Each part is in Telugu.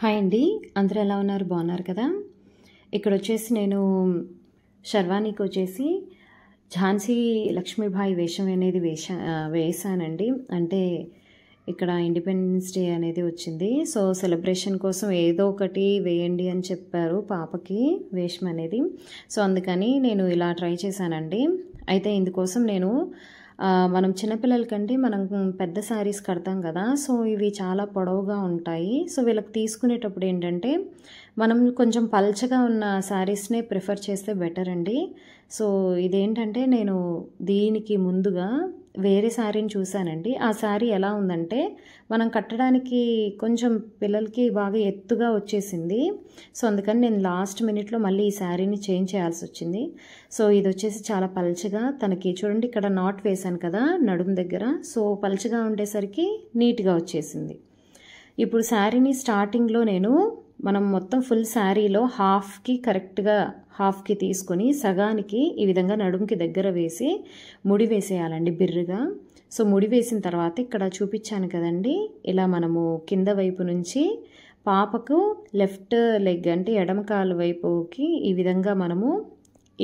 హాయ్ అండి. అందరూ ఎలా ఉన్నారు? బాగున్నారు కదా? ఇక్కడొచ్చేసి నేను షర్వానీకొచ్చేసి ఝాన్సీ లక్ష్మీబాయి వేషం అనేది వేశానండి. అంటే ఇక్కడ ఇండిపెండెన్స్ డే అనేది వచ్చింది. సో సెలబ్రేషన్ కోసం ఏదో ఒకటి వేయండి అని చెప్పారు పాపకి వేషం అనేది. సో అందుకని నేను ఇలా ట్రై చేశానండి. అయితే ఇందుకోసం నేను మనం చిన్నపిల్లలకంటే మనం పెద్ద శారీస్ కడతాం కదా. సో ఇవి చాలా పొడవుగా ఉంటాయి. సో వీళ్ళకి తీసుకునేటప్పుడు ఏంటంటే మనం కొంచెం పల్చగా ఉన్న శారీస్నే ప్రిఫర్ చేస్తే బెటర్ అండి. సో ఇదేంటంటే నేను దీనికి ముందుగా వేరే శారీని చూశానండి. ఆ శారీ ఎలా ఉందంటే మనం కట్టడానికి కొంచెం పిల్లలకి బాగా ఎత్తుగా వచ్చేసింది. సో అందుకని నేను లాస్ట్ మినిట్లో మళ్ళీ ఈ శారీని చేంజ్ చేయాల్సి వచ్చింది. సో ఇది వచ్చేసి చాలా పల్చగా తనకి చూడండి, ఇక్కడ నాట్ వేశాను కదా నడుము దగ్గర. సో పల్చగా ఉండేసరికి నీట్గా వచ్చేసింది. ఇప్పుడు శారీని స్టార్టింగ్లో మనం మొత్తం ఫుల్ శారీలో హాఫ్కి తీసుకొని సగానికి ఈ విధంగా నడుముకి దగ్గర వేసి ముడి వేసేయాలండి బిర్రుగా. సో ముడి వేసిన తర్వాత ఇక్కడ చూపించాను కదండి, ఇలా మనము కింద వైపు నుంచి పాపకు లెఫ్ట్ లెగ్ అంటే ఎడమ కాలు వైపుకి ఈ విధంగా మనము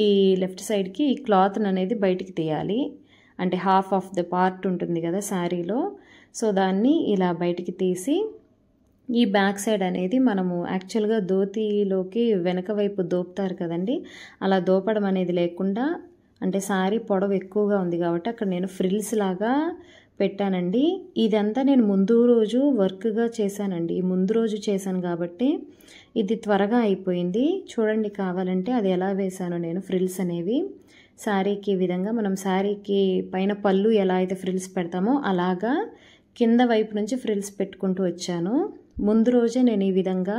ఈ లెఫ్ట్ సైడ్కి ఈ క్లాత్ని అనేది బయటికి తీయాలి. అంటే హాఫ్ ఆఫ్ ద పార్ట్ ఉంటుంది కదా శారీలో. సో దాన్ని ఇలా బయటికి తీసి ఈ బ్యాక్ సైడ్ అనేది మనము యాక్చువల్గా ధోతీలోకి వెనక వైపు దోపుతారు కదండి, అలా దోపడం అనేది లేకుండా, అంటే శారీ పొడవు ఎక్కువగా ఉంది కాబట్టి అక్కడ నేను ఫ్రిల్స్ లాగా పెట్టానండి. ఇదంతా నేను ముందు రోజు వర్క్గా చేశానండి. ముందు రోజు చేశాను కాబట్టి ఇది త్వరగా అయిపోయింది. చూడండి కావాలంటే అది ఎలా వేశానో నేను ఫ్రిల్స్ అనేవి శారీకి ఈ విధంగా. మనం శారీకి పైన పళ్ళు ఎలా అయితే ఫ్రిల్స్ పెడతామో అలాగా కింద వైపు నుంచి ఫ్రిల్స్ పెట్టుకుంటూ వచ్చాను. ముందు రోజే నేను ఈ విధంగా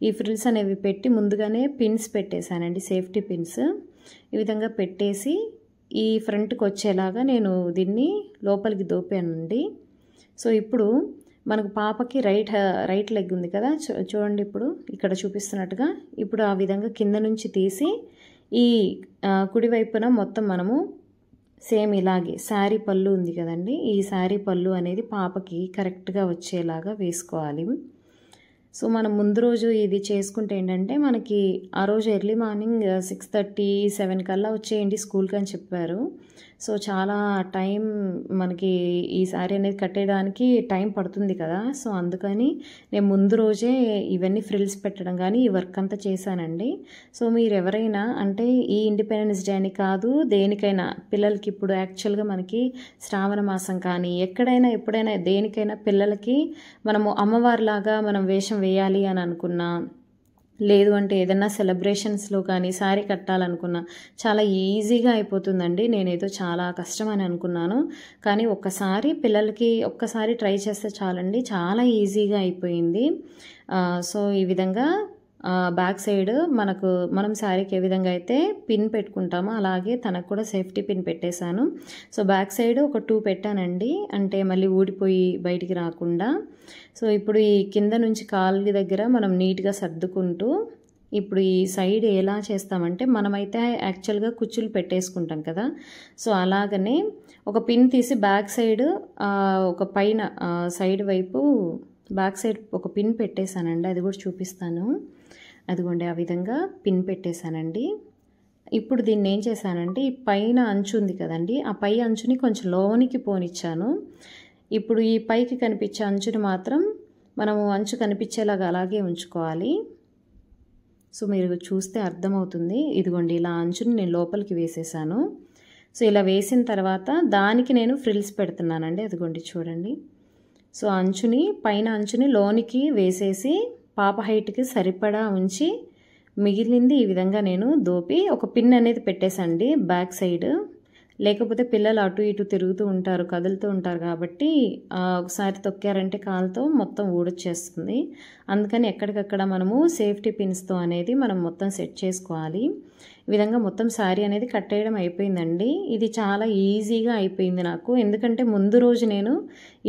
ఈ ఫ్రిల్స్ అనేవి పెట్టి ముందుగానే పిన్స్ పెట్టేశానండి, సేఫ్టీ పిన్స్. ఈ విధంగా పెట్టేసి ఈ ఫ్రంట్కి వచ్చేలాగా నేను దీన్ని లోపలికి దోపానండి. సో ఇప్పుడు మనకు పాపకి రైట్ లెగ్ ఉంది కదా, చూడండి ఇప్పుడు ఇక్కడ చూపిస్తున్నట్టుగా. ఇప్పుడు ఆ విధంగా కింద నుంచి తీసి ఈ కుడి వైపున మొత్తం మనము సేమ్ ఇలాగే శారీ పళ్ళు ఉంది కదండి, ఈ శారీ పళ్ళు అనేది పాపకి కరెక్ట్గా వచ్చేలాగా వేసుకోవాలి. సో మనం ముందు రోజు ఇది చేసుకుంటే ఏంటంటే మనకి ఆ రోజు ఎర్లీ మార్నింగ్ 6:30, 7 కల్లా వచ్చేయండి స్కూల్కి అని చెప్పారు. సో చాలా టైం మనకి ఈ శారీ అనేది కట్టేయడానికి టైం పడుతుంది కదా. సో అందుకని నేను ముందు రోజే ఇవన్నీ ఫ్రిల్స్ పెట్టడం కానీ ఈ వర్క్ అంతా చేశానండి. సో మీరు ఎవరైనా అంటే ఈ ఇండిపెండెన్స్ డే అని కాదు, దేనికైనా పిల్లలకి ఇప్పుడు యాక్చువల్గా మనకి శ్రావణ మాసం కానీ ఎక్కడైనా ఎప్పుడైనా దేనికైనా పిల్లలకి మనము అమ్మవారిలాగా మనం వేషం వేయాలి అని అనుకున్నా, లేదు అంటే ఏదైనా సెలబ్రేషన్స్లో కానీ శారీ కట్టాలనుకున్నా చాలా ఈజీగా అయిపోతుందండి. నేనేదో చాలా కష్టం అని అనుకున్నాను, కానీ పిల్లలకి ఒక్కసారి ట్రై చేస్తే చాలండి, చాలా ఈజీగా అయిపోయింది. సో ఈ విధంగా బ్యాక్ సైడ్ మనం శారీకి ఏ విధంగా అయితే పిన్ పెట్టుకుంటామో అలాగే తనకు కూడా సేఫ్టీ పిన్ పెట్టేశాను. సో బ్యాక్ సైడ్ ఒక 2 పెట్టానండి, అంటే మళ్ళీ ఊడిపోయి బయటికి రాకుండా. సో ఇప్పుడు ఈ కింద నుంచి కాలు దగ్గర మనం నీట్గా సర్దుకుంటూ ఇప్పుడు ఈ సైడ్ ఎలా చేస్తామంటే మనమైతే యాక్చువల్గా కుచ్చులు పెట్టేసుకుంటాం కదా. సో అలాగనే ఒక పిన్ తీసి బ్యాక్ సైడ్ ఒక పైన సైడ్ వైపు బ్యాక్ సైడ్ ఒక పిన్ పెట్టేశానండి, అది కూడా చూపిస్తాను. అదిగోండి ఆ విధంగా పిన్ పెట్టేశానండి. ఇప్పుడు దీన్ని ఏం చేశానంటే ఈ పైన అంచు ఉంది కదండి, ఆ పై అంచుని కొంచెం లోనికి పోనిచ్చాను. ఇప్పుడు ఈ పైకి కనిపించే అంచుని మాత్రం మనము అంచు కనిపించేలాగా అలాగే ఉంచుకోవాలి. సో మీరు చూస్తే అర్థమవుతుంది. ఇదిగోండి ఇలా అంచుని నేను లోపలికి వేసేసాను. సో ఇలా వేసిన తర్వాత దానికి నేను ఫ్రిల్స్ పెడుతున్నానండి. అదిగోండి చూడండి. సో పైన అంచుని లోనికి వేసేసి పాప హైట్కి సరిపడా ఉంచి మిగిలింది ఈ విధంగా నేను దోపి ఒక పిన్ అనేది పెట్టేసండి బ్యాక్ సైడ్. లేకపోతే పిల్లలు అటు ఇటు తిరుగుతూ ఉంటారు, కదులుతూ ఉంటారు కాబట్టి ఒకసారి తొక్కారంటే కాలుతో మొత్తం ఊడొచ్చేస్తుంది. అందుకని ఎక్కడికక్కడ మనము సేఫ్టీ పిన్స్తో అనేది మనం మొత్తం సెట్ చేసుకోవాలి. ఈ విధంగా మొత్తం శారీ అనేది కట్టేయడం అయిపోయిందండి. ఇది చాలా ఈజీగా అయిపోయింది నాకు, ఎందుకంటే ముందు రోజు నేను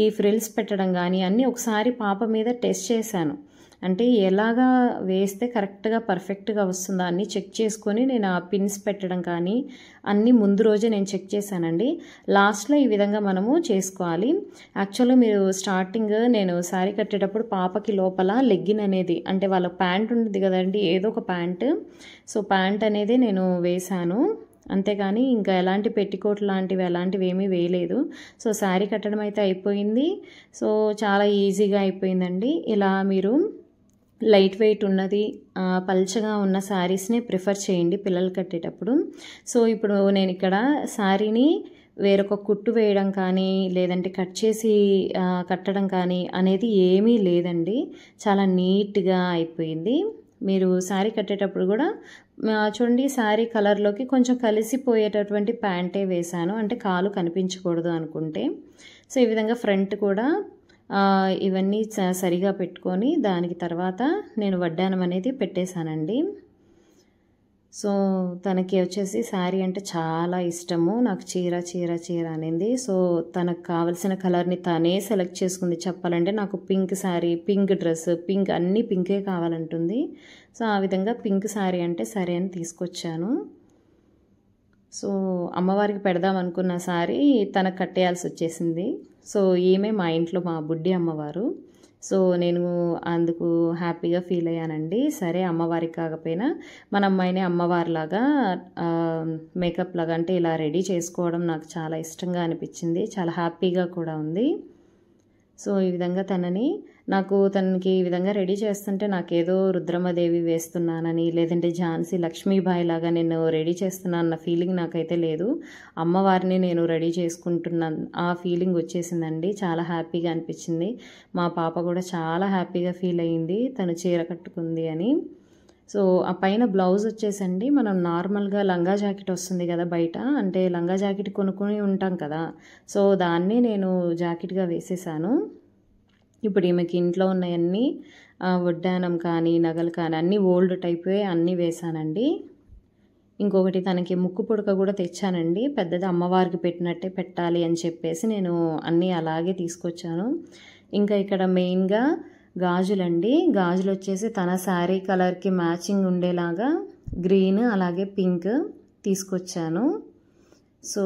ఈ ఫ్రిల్స్ పెట్టడం కానీ అన్నీ ఒకసారి పాప మీద టెస్ట్ చేశాను. అంటే ఎలాగా వేస్తే కరెక్ట్గా పర్ఫెక్ట్గా వస్తుందా అన్నీ చెక్ చేసుకొని నేను ఆ పిన్స్ పెట్టడం కానీ అన్నీ ముందు రోజే నేను చెక్ చేశానండి. లాస్ట్లో ఈ విధంగా మనము చేసుకోవాలి. యాక్చువల్గా మీరు స్టార్టింగ్ నేను శారీ కట్టేటప్పుడు పాపకి లోపల లెగ్గిన్ అనేది అంటే వాళ్ళ ప్యాంట్ ఉంటుంది కదండి, ఏదో ఒక ప్యాంట్, సో ప్యాంట్ అనేది నేను వేశాను. అంతేగాని ఇంకా ఎలాంటి పెట్టికోట్ లాంటివి అలాంటివి ఏమీ వేయలేదు. సో శారీ కట్టడం అయితే అయిపోయింది. సో చాలా ఈజీగా అయిపోయిందండి. ఇలా మీరు లైట్ వెయిట్ ఉన్నది పల్చగా ఉన్న శారీస్నే ప్రిఫర్ చేయండి పిల్లలు కట్టేటప్పుడు. సో ఇప్పుడు నేను ఇక్కడ శారీని వేరొక కుట్టు వేయడం కానీ లేదంటే కట్ చేసి కట్టడం కానీ అనేది ఏమీ లేదండి. చాలా నీట్గా అయిపోయింది. మీరు శారీ కట్టేటప్పుడు కూడా చూడండి, శారీ కలర్లోకి కొంచెం కలిసిపోయేటటువంటి ప్యాంటే వేశాను, అంటే కాలు కనిపించకూడదు అనుకుంటే. సో ఈ విధంగా ఫ్రంట్ కూడా ఇవన్నీ సరిగా పెట్టుకొని దానికి తర్వాత నేను వడ్డానం అనేది పెట్టేశానండి. సో తనకి వచ్చేసి శారీ అంటే చాలా ఇష్టము. నాకు చీర చీర చీర అనింది. సో తనకు కావలసిన కలర్ని తనే సెలెక్ట్ చేసుకుంది. చెప్పాలంటే నాకు pink sari, pink dress, pink అన్నీ పింకే కావాలంటుంది. సో ఆ విధంగా పింక్ శారీ అంటే సరే అని తీసుకొచ్చాను. సో అమ్మవారికి పెడదాం అనుకున్న శారీ తనకు కట్టేయాల్సి వచ్చేసింది. సో ఈమె మా ఇంట్లో మా బుడ్డి అమ్మవారు. సో నేను అందుకు హ్యాపీగా ఫీల్ అయ్యానండి. సరే అమ్మవారికి కాకపోయినా మన అమ్మాయిని అమ్మవారిలాగా మేకప్ లాగా అంటే ఇలా రెడీ చేసుకోవడం నాకు చాలా ఇష్టంగా అనిపించింది. చాలా హ్యాపీగా కూడా ఉంది. సో ఈ విధంగా తనకి ఈ విధంగా రెడీ చేస్తుంటే నాకేదో రుద్రమదేవి వేస్తున్నానని లేదంటే ఝాన్సీ లక్ష్మీబాయి లాగా నేను రెడీ చేస్తున్నా అన్న ఫీలింగ్ నాకైతే లేదు. అమ్మవారిని నేను రెడీ చేసుకుంటున్నాను ఆ ఫీలింగ్ వచ్చేసిందండి. చాలా హ్యాపీగా అనిపించింది. మా పాప కూడా చాలా హ్యాపీగా ఫీల్ అయ్యింది తను చీర కట్టుకుంది అని. సో ఆ పైన బ్లౌజ్ వచ్చేసండి మనం నార్మల్గా లంగా జాకెట్ వస్తుంది కదా బయట, అంటే లంగా జాకెట్ కొనుక్కొని ఉంటాం కదా, సో దాన్ని నేను జాకెట్గా వేసేసాను. ఇప్పుడు ఈమెకి ఇంట్లో ఉన్నాయన్నీ వడ్డానం కానీ నగలు కానీ అన్నీ ఓల్డ్ టైపే అన్నీ వేసానండి. ఇంకొకటి తనకి ముక్కు పుడక కూడా తెచ్చానండి, పెద్దది అమ్మవారికి పెట్టినట్టే పెట్టాలి అని చెప్పేసి నేను అన్నీ అలాగే తీసుకొచ్చాను. ఇంకా ఇక్కడ మెయిన్గా గాజులండి. గాజులు వచ్చేసి తన శారీ కలర్కి మ్యాచింగ్ ఉండేలాగా గ్రీన్ అలాగే పింక్ తీసుకొచ్చాను. సో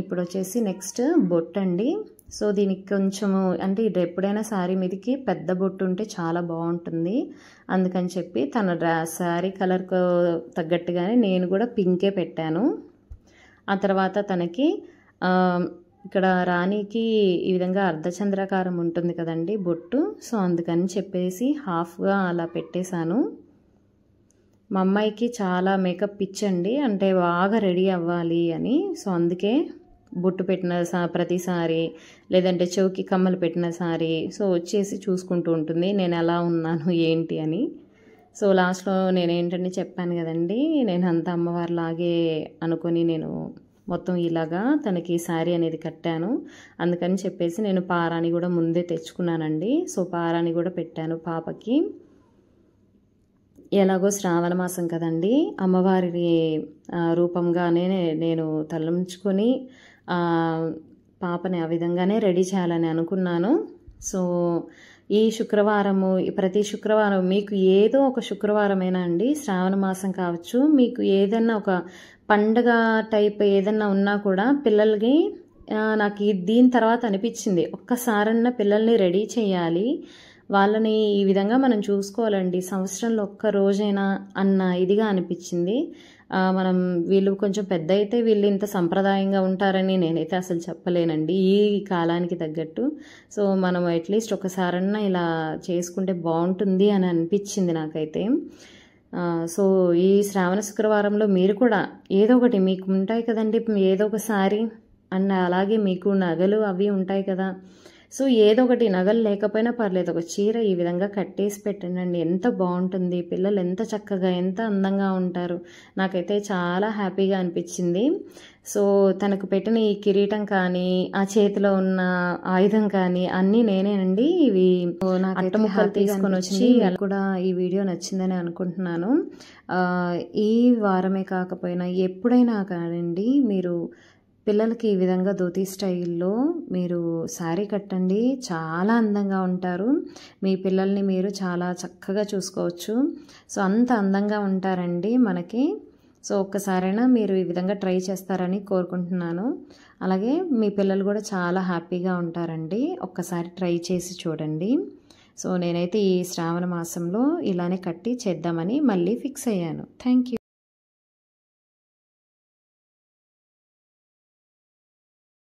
ఇప్పుడు వచ్చేసి నెక్స్ట్ బొట్టు అండి. సో దీనికి కొంచెము అంటే ఇది ఎప్పుడైనా శారీ మీదకి పెద్ద బొట్టు ఉంటే చాలా బాగుంటుంది, అందుకని చెప్పి తన శారీ కలర్కు తగ్గట్టుగానే నేను కూడా పింకే పెట్టాను. ఆ తర్వాత తనకి ఇక్కడ రాణికి ఈ విధంగా అర్ధచంద్రాకారం ఉంటుంది కదండి బొట్టు, సో అందుకని చెప్పేసి హాఫ్గా అలా పెట్టేశాను. మా అమ్మాయికి చాలా మేకప్ పిచ్చండి, అంటే బాగా రెడీ అవ్వాలి అని. సో అందుకే బొట్టు పెట్టిన ప్రతిసారి లేదంటే చెవుకి కమ్మలు పెట్టిన సారి సో వచ్చేసి చూసుకుంటూ ఉంటుంది నేను ఎలా ఉన్నాను ఏంటి అని. సో లాస్ట్లో నేనేంటంటే చెప్పాను కదండి, నేను అంత అమ్మవారిలాగే అనుకొని నేను మొత్తం ఇలాగా తనకి శారీ అనేది కట్టాను. అందుకని చెప్పేసి నేను పారాని కూడా ముందే తెచ్చుకున్నానండి. సో పారాని కూడా పెట్టాను పాపకి. ఎలాగో శ్రావణ మాసం కదండి, అమ్మవారి రూపంగానే నేను తలంచుకొని పాపని ఆ విధంగానే రెడీ చేయాలని అనుకున్నాను. సో ఈ శుక్రవారము ప్రతి శుక్రవారం మీకు ఏదో ఒక శుక్రవారమైనా అండి, శ్రావణ మాసం కావచ్చు, మీకు ఏదన్నా ఒక పండగ టైప్ ఏదన్నా ఉన్నా కూడా పిల్లలకి నాకు దీని తర్వాత అనిపించింది ఒక్కసారన్నా పిల్లల్ని రెడీ చేయాలి, వాళ్ళని ఈ విధంగా మనం చూసుకోవాలండి సంవత్సరంలో ఒక్క రోజైనా అన్న ఇదిగా అనిపించింది. మనం వీళ్ళు కొంచెం పెద్ద అయితే వీళ్ళు ఇంత సంప్రదాయంగా ఉంటారని నేనైతే అసలు చెప్పలేనండి ఈ కాలానికి తగ్గట్టు. సో మనం అట్లీస్ట్ ఒకసారన్నా ఇలా చేసుకుంటే బాగుంటుంది అని అనిపించింది నాకైతే. సో ఈ శ్రావణ శుక్రవారంలో మీరు కూడా ఏదో ఒకటి మీకు ఉంటాయి కదండి, ఏదో ఒక శారీ అన్న అలాగే మీకు నగలు అవి ఉంటాయి కదా, సో ఏదో ఒకటి నగలు లేకపోయినా పర్లేదు ఒక చీర ఈ విధంగా కట్టేసి పెట్టండి, ఎంత బాగుంటుంది, పిల్లలు ఎంత చక్కగా ఎంత అందంగా ఉంటారు. నాకైతే చాలా హ్యాపీగా అనిపించింది. సో తనకు పెట్టిన ఈ కిరీటం కానీ ఆ చేతిలో ఉన్న ఆయుధం కానీ అన్నీ నేనేనండి. ఇవి అట్టముక్కలు తీసుకొని వచ్చి కూడా ఈ వీడియో నచ్చిందని అనుకుంటున్నాను. ఈ వారమే కాకపోయినా ఎప్పుడైనా కానండి మీరు పిల్లలకి ఈ విధంగా ధోతి స్టైల్లో మీరు శారీ కట్టండి, చాలా అందంగా ఉంటారు. మీ పిల్లల్ని మీరు చాలా చక్కగా చూసుకోవచ్చు. సో అంత అందంగా ఉంటారండి మనకి. సో ఒక్కసారైనా మీరు ఈ విధంగా ట్రై చేస్తారని కోరుకుంటున్నాను. అలాగే మీ పిల్లలు కూడా చాలా హ్యాపీగా ఉంటారండి. ఒక్కసారి ట్రై చేసి చూడండి. సో నేనైతే ఈ శ్రావణ మాసంలో ఇలానే కట్టి చేద్దామని మళ్ళీ ఫిక్స్ అయ్యాను. Thank you.